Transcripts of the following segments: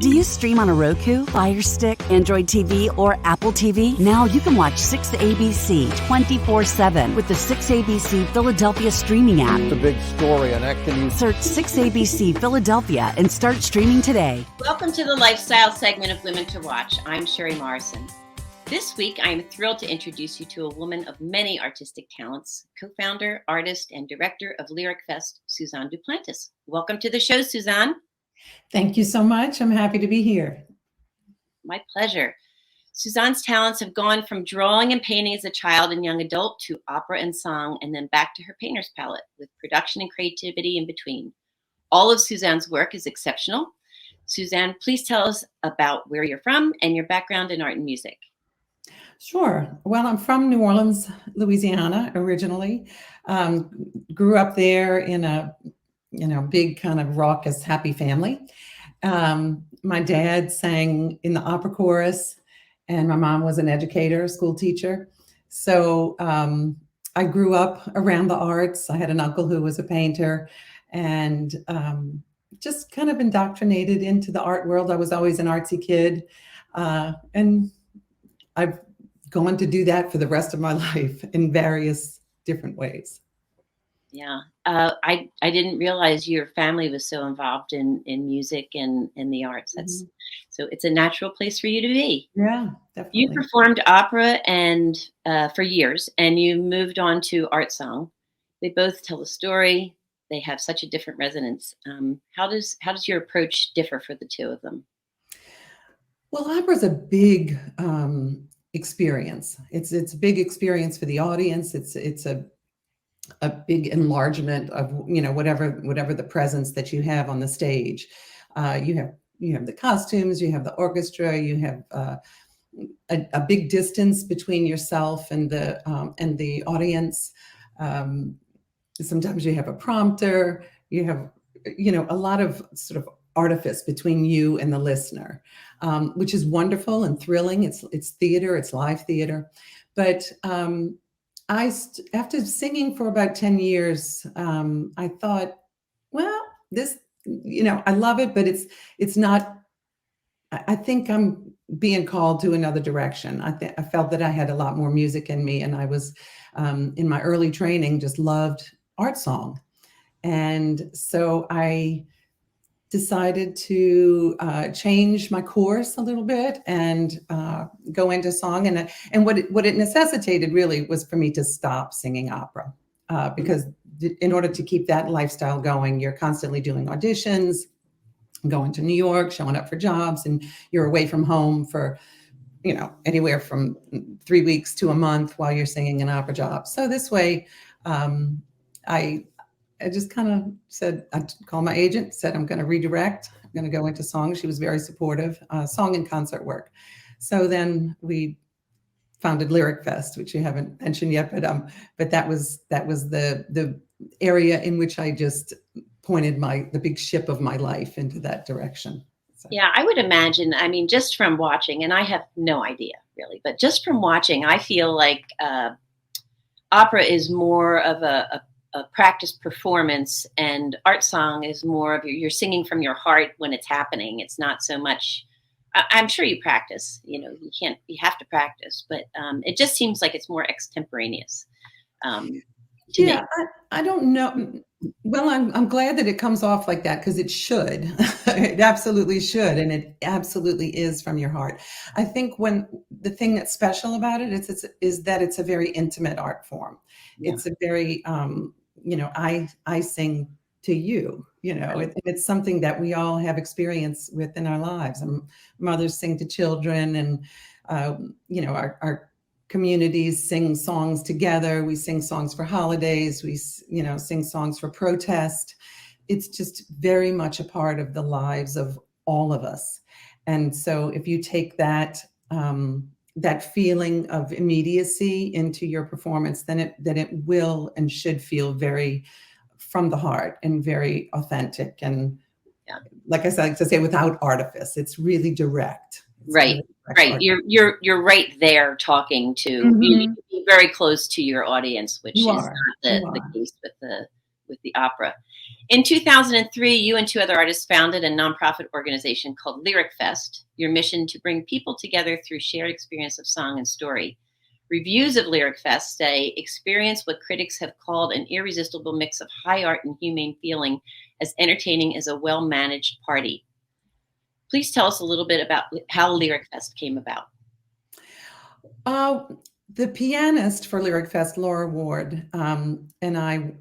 Do you stream on a Roku, Fire Stick, Android TV, or Apple TV? Now you can watch 6ABC 24/7 with the 6ABC Philadelphia streaming app. The big story on acting. Search 6ABC Philadelphia and start streaming today. Welcome to the lifestyle segment of Women to Watch. I'm Cheri Morrison. This week, I am thrilled to introduce you to a woman of many artistic talents, co-founder, artist, and director of Lyric Fest, Suzanne DuPlantis. Welcome to the show, Suzanne. Thank you so much. I'm happy to be here. My pleasure. Suzanne's talents have gone from drawing and painting as a child and young adult to opera and song, and then back to her painter's palette with production and creativity in between. All of Suzanne's work is exceptional. Suzanne, please tell us about where you're from and your background in art and music. Sure. Well, I'm from New Orleans, Louisiana, originally. Grew up there in a big kind of raucous, happy family. My dad sang in the opera chorus, and my mom was an educator, a school teacher. So I grew up around the arts. I had an uncle who was a painter, and just kind of indoctrinated into the art world. I was always an artsy kid, and I've gone to do that for the rest of my life in various different ways. Yeah, I didn't realize your family was so involved in music and in the arts. That's so it's a natural place for you to be. Yeah, definitely. You performed opera and for years, and you moved on to art song. They both tell a story. They have such a different resonance. How does your approach differ for the two of them? Well, opera is a big experience. It's a big experience for the audience. It's a big enlargement of whatever the presence that you have on the stage. You have the costumes, you have the orchestra, you have a big distance between yourself and the audience. Sometimes you have a prompter. You have a lot of sort of artifice between you and the listener, which is wonderful and thrilling. It's theater, it's live theater. But after singing for about 10 years, I thought, well, this, I love it, but it's not, I think I'm being called to another direction. I felt that I had a lot more music in me, and I was, in my early training, just loved art song. And so I decided to change my course a little bit and go into song. And what it necessitated really was for me to stop singing opera, because in order to keep that lifestyle going, you're constantly doing auditions, going to New York, showing up for jobs, and you're away from home for anywhere from 3 weeks to a month while you're singing an opera job. So this way, I just kind of said, I called my agent, said, I'm going to redirect. I'm going to go into song. She was very supportive, song and concert work. So then we founded Lyric Fest, which you haven't mentioned yet, but that was the area in which I just pointed the big ship of my life into that direction. So. Yeah, I would imagine, just from watching, and I have no idea really, but just from watching, I feel like opera is more of a practice performance, and art song is more of you're singing from your heart when it's happening. It's not so much, I'm sure you practice, you have to practice, but it just seems like it's more extemporaneous. Yeah, I don't know. Well, I'm glad that it comes off like that, because it should. It absolutely should. And it absolutely is from your heart. I think the thing that's special about it is that it's a very intimate art form. Yeah. It's a very, I sing to you, it's something that we all have experience with in our lives. And mothers sing to children, and, our communities sing songs together. We sing songs for holidays. We, sing songs for protest. It's just very much a part of the lives of all of us. And so if you take that feeling of immediacy into your performance, then it will and should feel very from the heart and very authentic. And like I like to say, without artifice, it's really direct. Right. Right. You're right there talking to, you need to be very close to your audience, which is not the case with with the opera. In 2003, you and two other artists founded a nonprofit organization called Lyric Fest, your mission to bring people together through shared experience of song and story. Reviews of Lyric Fest say, experience what critics have called an irresistible mix of high art and humane feeling, as entertaining as a well-managed party. Please tell us a little bit about how Lyric Fest came about. The pianist for Lyric Fest, Laura Ward, and I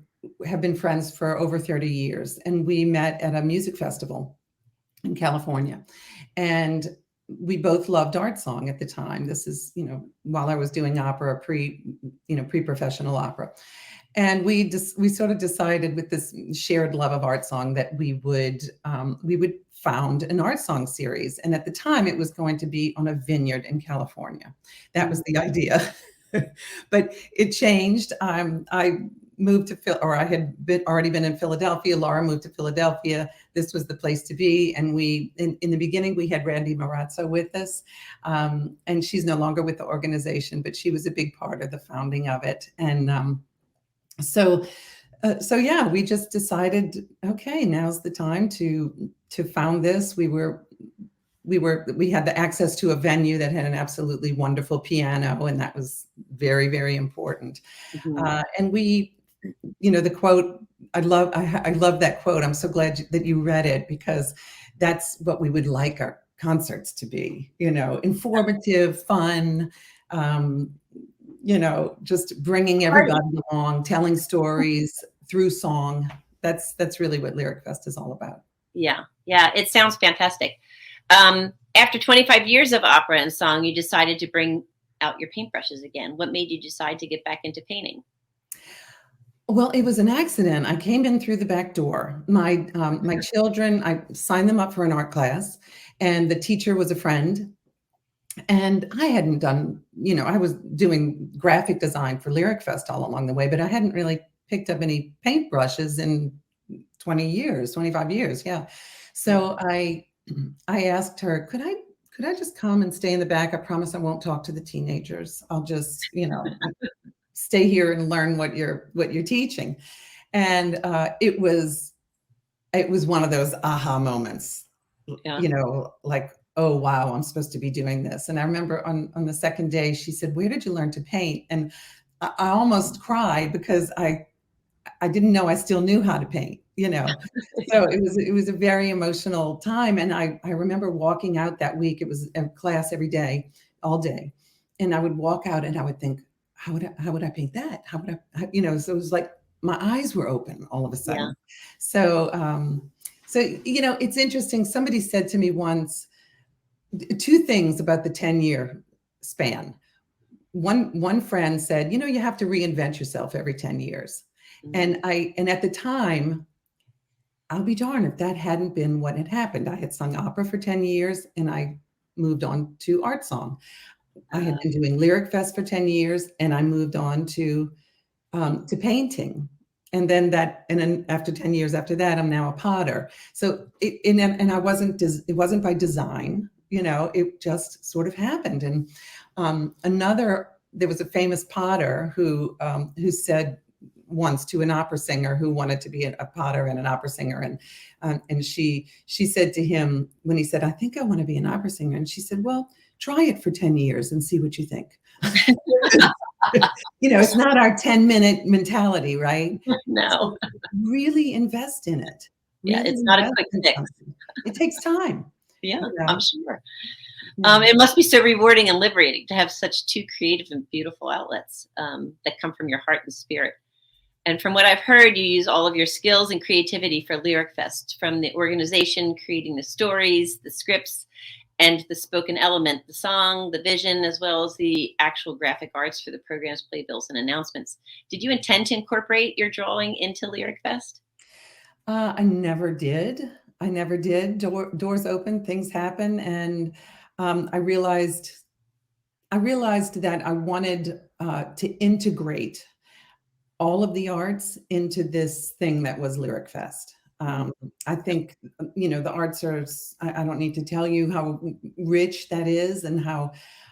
have been friends for over 30 years. And we met at a music festival in California. And we both loved art song at the time. This is, while I was doing opera, pre-professional opera. And we sort of decided with this shared love of art song that we would found an art song series. And at the time it was going to be on a vineyard in California. That was the idea. But it changed. I moved to I had already been in Philadelphia. Laura moved to Philadelphia. This was the place to be. And we, in the beginning, we had Randy Marazzo with us. And she's no longer with the organization, but she was a big part of the founding of it. And so yeah, we just decided, okay, now's the time to found this. We had the access to a venue that had an absolutely wonderful piano, and that was very, very important. Mm-hmm. And we, the quote, I love that quote. I'm so glad that you read it, because that's what we would like our concerts to be, informative, fun, just bringing everybody along, telling stories through song. That's really what Lyric Fest is all about. Yeah. It sounds fantastic. After 25 years of opera and song, you decided to bring out your paintbrushes again. What made you decide to get back into painting? Well, it was an accident. I came in through the back door. My children, I signed them up for an art class, and the teacher was a friend. And I hadn't done, I was doing graphic design for Lyric Fest all along the way, but I hadn't really picked up any paintbrushes in 25 years. Yeah. So I asked her, could I just come and stay in the back? I promise I won't talk to the teenagers. I'll just, stay here and learn what you're teaching. And it was one of those aha moments, like, oh, wow, I'm supposed to be doing this. And I remember on the second day, she said, where did you learn to paint? And I almost cried, because I didn't know I still knew how to paint, So it was a very emotional time. And I remember walking out that week. It was a class every day, all day. And I would walk out and I would think, how would I paint that? How would I, so it was like my eyes were open all of a sudden. Yeah. So it's interesting. Somebody said to me once, two things about the 10-year span. One friend said, you have to reinvent yourself every 10 years. Mm-hmm. And at the time, I'll be darned if that hadn't been what had happened. I had sung opera for 10 years and I moved on to art song. I had been doing Lyric Fest for 10 years and I moved on to painting. And then after 10 years after that, I'm now a potter. So it wasn't by design, it just sort of happened. And there was a famous potter who said once to an opera singer who wanted to be a potter and an opera singer. And she said to him when he said, I think I want to be an opera singer. And she said, well, try it for 10 years and see what you think. It's not our 10-minute mentality, right? No. So really invest in it. Yeah, it's not a quick fix. It takes time. Yeah, I'm sure. It must be so rewarding and liberating to have such two creative and beautiful outlets that come from your heart and spirit. And from what I've heard, you use all of your skills and creativity for Lyric Fest, from the organization, creating the stories, the scripts, and the spoken element, the song, the vision, as well as the actual graphic arts for the programs, playbills, and announcements. Did you intend to incorporate your drawing into Lyric Fest? I never did. Doors open, things happen. And I realized that I wanted to integrate all of the arts into this thing that was Lyric Fest. I think, the arts are, I don't need to tell you how rich that is and how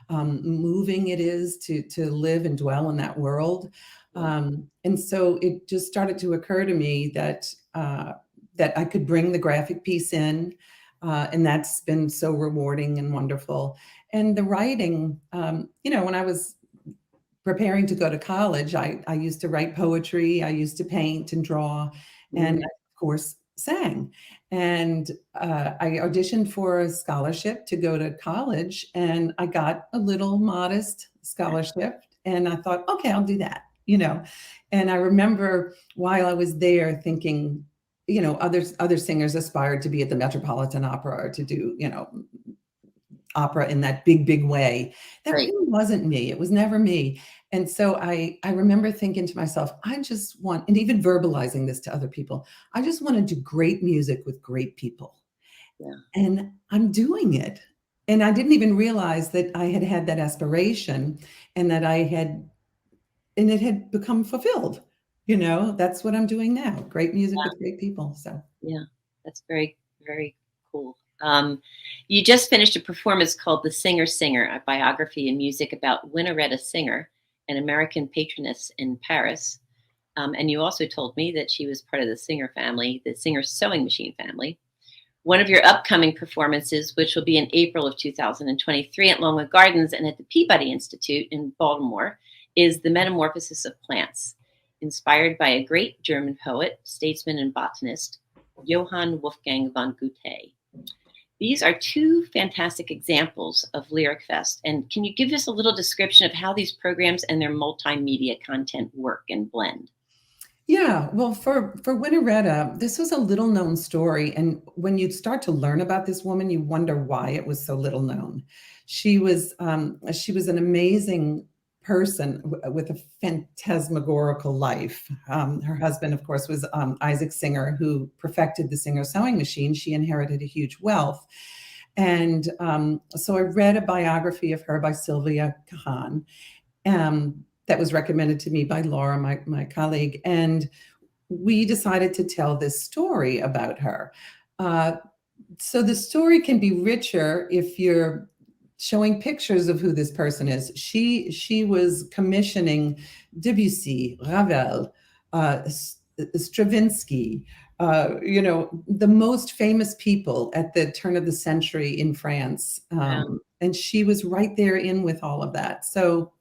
moving it is to live and dwell in that world. And so it just started to occur to me that that I could bring the graphic piece in, and that's been so rewarding and wonderful. And the writing, when I was preparing to go to college, I used to write poetry, I used to paint and draw, and I, of course, sang. And I auditioned for a scholarship to go to college, and I got a little modest scholarship. And I thought, okay, I'll do that, And I remember while I was there thinking, other singers aspired to be at the Metropolitan Opera or to do, opera in that big, big way. That Right. really wasn't me. It was never me. And so I remember thinking to myself, I just want, and even verbalizing this to other people, I just want to do great music with great people. Yeah. And I'm doing it. And I didn't even realize that I had had that aspiration and that and it had become fulfilled. That's what I'm doing now. Great music with great people. So yeah, that's very, very cool. You just finished a performance called The Singer Singer, a biography and music about Winneretta Singer, an American patroness in Paris. And you also told me that she was part of the Singer family, the Singer sewing machine family. One of your upcoming performances, which will be in April of 2023 at Longwood Gardens and at the Peabody Institute in Baltimore, is The Metamorphosis of Plants, inspired by a great German poet, statesman, and botanist, Johann Wolfgang von Goethe. These are two fantastic examples of Lyric Fest. And can you give us a little description of how these programs and their multimedia content work and blend? Yeah, well, for Winneretta, this was a little known story. And when you start to learn about this woman, you wonder why it was so little known. She was an amazing person with a phantasmagorical life. Her husband, of course, was Isaac Singer, who perfected the Singer sewing machine. She inherited a huge wealth. And so I read a biography of her by Sylvia Kahan that was recommended to me by Laura, my colleague. And we decided to tell this story about her. So the story can be richer if you're showing pictures of who this person is. She was commissioning Debussy, Ravel, Stravinsky, the most famous people at the turn of the century in France. And she was right there in with all of that. So,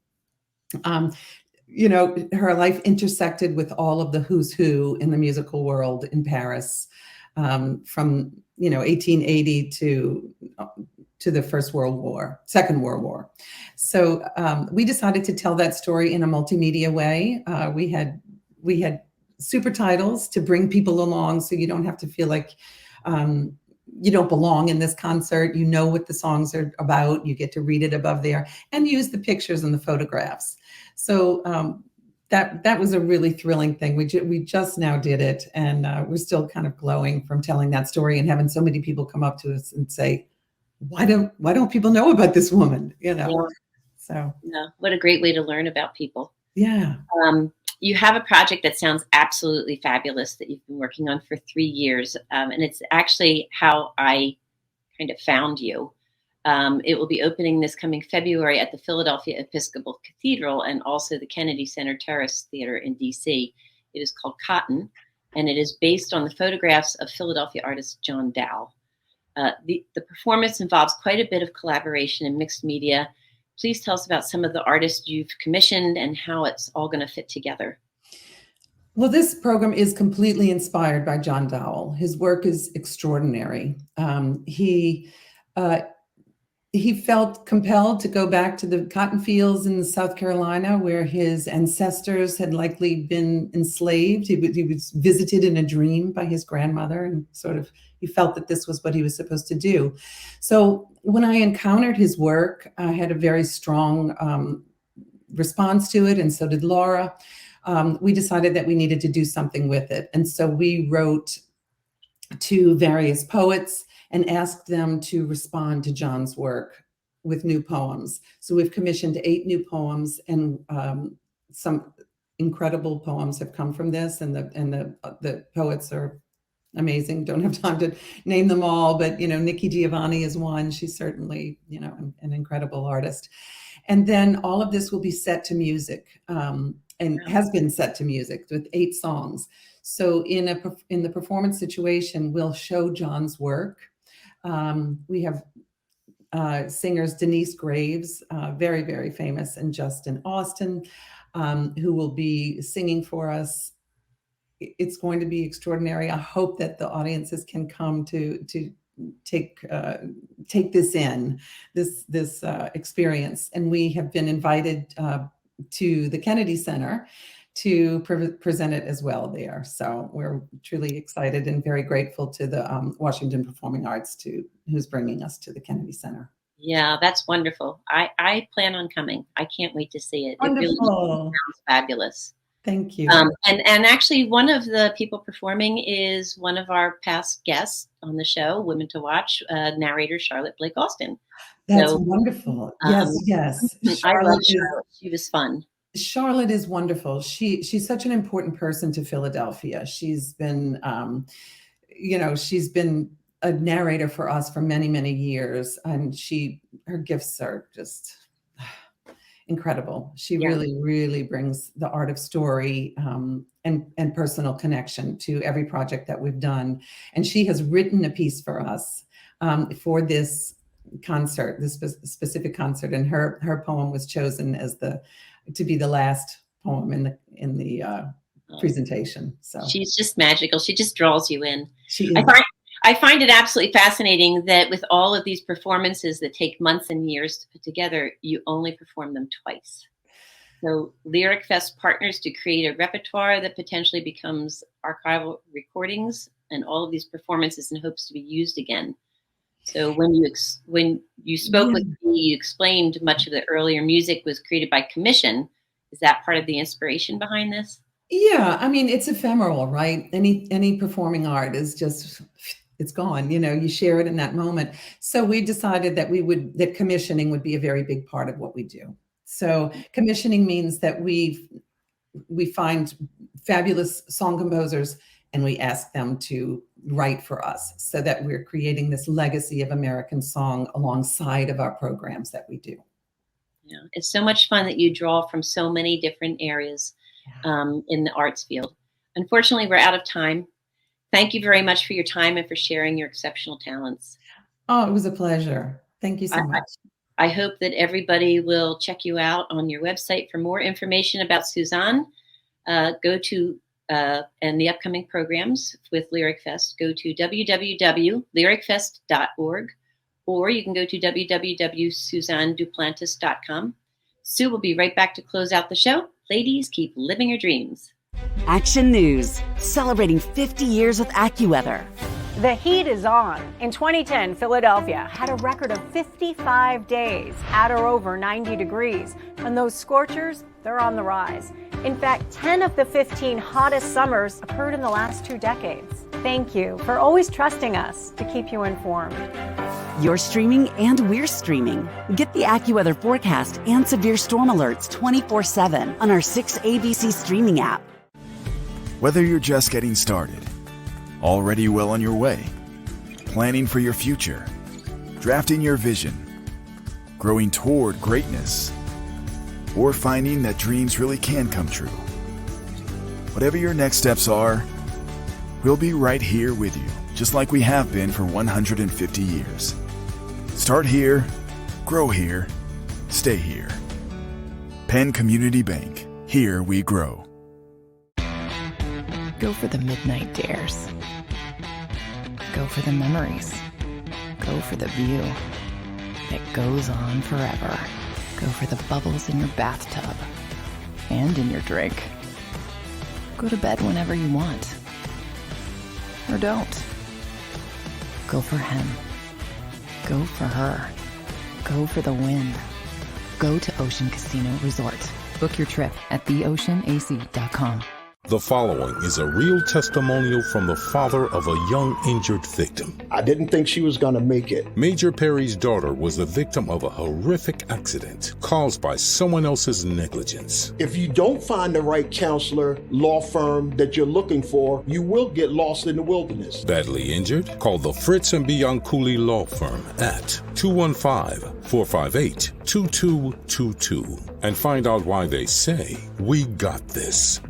her life intersected with all of the who's who in the musical world in Paris, from 1880 to the Second World War. So we decided to tell that story in a multimedia way. We had super titles to bring people along, so you don't have to feel like you don't belong in this concert. You know what the songs are about. You get to read it above there and use the pictures and the photographs. So that was a really thrilling thing. We just now did it, and we're still kind of glowing from telling that story and having so many people come up to us and say, why don't people know about this woman? Yeah. So yeah, what a great way to learn about people. Yeah. You have a project that sounds absolutely fabulous that you've been working on for 3 years. And it's actually how I kind of found you. It will be opening this coming February at the Philadelphia Episcopal Cathedral and also the Kennedy Center Terrace Theater in DC. It is called Cotton, and it is based on the photographs of Philadelphia artist John Dow. The performance involves quite a bit of collaboration and mixed media. Please tell us about some of the artists you've commissioned and how it's all going to fit together. Well, this program is completely inspired by John Dowell. His work is extraordinary. He felt compelled to go back to the cotton fields in South Carolina, where his ancestors had likely been enslaved. He was visited in a dream by his grandmother, and he felt that this was what he was supposed to do. So when I encountered his work, I had a very strong response to it, and so did Laura. We decided that we needed to do something with it. And so we wrote to various poets and asked them to respond to John's work with new poems. So we've commissioned 8 new poems, and some incredible poems have come from this, and the poets are amazing. Don't have time to name them all, but Nikki Giovanni is one. She's certainly an incredible artist. And then all of this will be set to music. and has been set to music with 8 songs. So in the performance situation, we'll show John's work. We have singers Denise Graves, very, very famous, and Justin Austin, who will be singing for us. It's going to be extraordinary. I hope that the audiences can come to take this in, this experience. And we have been invited to the Kennedy Center to present it as well there. So we're truly excited and very grateful to the Washington Performing Arts who's bringing us to the Kennedy Center. Yeah, that's wonderful. I plan on coming. I can't wait to see it. Wonderful. It really sounds fabulous. Thank you. And actually, one of the people performing is one of our past guests on the show, Women to Watch, narrator Charlotte Blake Austin. That's wonderful. Yes. I love Charlotte. She was fun. Charlotte is wonderful. She's such an important person to Philadelphia. She's been, she's been a narrator for us for many, many years, and her gifts are just incredible. She really, really brings the art of story and personal connection to every project that we've done. And she has written a piece for us for this concert, this specific concert, and her poem was chosen as to be the last poem in the presentation. So she's just magical. She just draws you in. She is. I find it absolutely fascinating that with all of these performances that take months and years to put together, you only perform them twice. So Lyric Fest partners to create a repertoire that potentially becomes archival recordings and all of these performances in hopes to be used again. So when you spoke with me, you explained much of the earlier music was created by commission. Is that part of the inspiration behind this? Yeah, I mean, it's ephemeral, right? Any performing art is just, it's gone. You share it in that moment. So we decided that commissioning would be a very big part of what we do. So commissioning means that we find fabulous song composers and we ask them to write for us, so that we're creating this legacy of American song alongside of our programs that we do. Yeah, it's so much fun that you draw from so many different areas in the arts field. Unfortunately, we're out of time. Thank you very much for your time and for sharing your exceptional talents. Oh, it was a pleasure. Thank you so much. I hope that everybody will check you out on your website for more information about Suzanne. Go to and the upcoming programs with Lyric Fest, go to www.lyricfest.org, or you can go to www.SuzanneDuPlantis.com. Sue will be right back to close out the show. Ladies, keep living your dreams. Action News, celebrating 50 years with AccuWeather. The heat is on. In 2010, Philadelphia had a record of 55 days at or over 90 degrees. And those scorchers, they're on the rise. In fact, 10 of the 15 hottest summers occurred in the last 2 decades. Thank you for always trusting us to keep you informed. You're streaming and we're streaming. Get the AccuWeather forecast and severe storm alerts 24/7 on our 6ABC streaming app. Whether you're just getting started, already well on your way, planning for your future, drafting your vision, growing toward greatness, or finding that dreams really can come true. Whatever your next steps are, we'll be right here with you, just like we have been for 150 years. Start here, grow here, stay here. Penn Community Bank. Here we grow. Go for the midnight dares. Go for the memories. Go for the view that goes on forever. Go for the bubbles in your bathtub and in your drink. Go to bed whenever you want. Or don't. Go for him. Go for her. Go for the win. Go to Ocean Casino Resort. Book your trip at theoceanac.com. The following is a real testimonial from the father of a young injured victim. I didn't think she was going to make it. Major Perry's daughter was the victim of a horrific accident caused by someone else's negligence. If you don't find the right counselor, law firm that you're looking for, you will get lost in the wilderness. Badly injured? Call the Fritz and Bianculli Law Firm at 215-458-2222 and find out why they say, "We got this."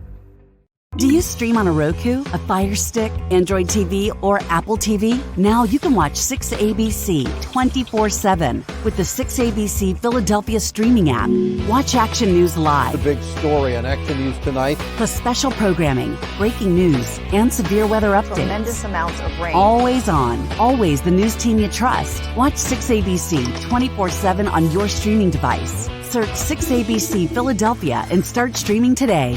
Do you stream on a Roku, a Fire Stick, Android TV, or Apple TV? Now you can watch 6ABC 24/7 with the 6ABC Philadelphia streaming app. Watch Action News The live, big story on Action News tonight. plus special programming, breaking news, and severe weather updates. Tremendous amounts of rain. Always on, always the news team you trust. Watch 6ABC 24/7 on your streaming device. Search 6ABC Philadelphia and start streaming today.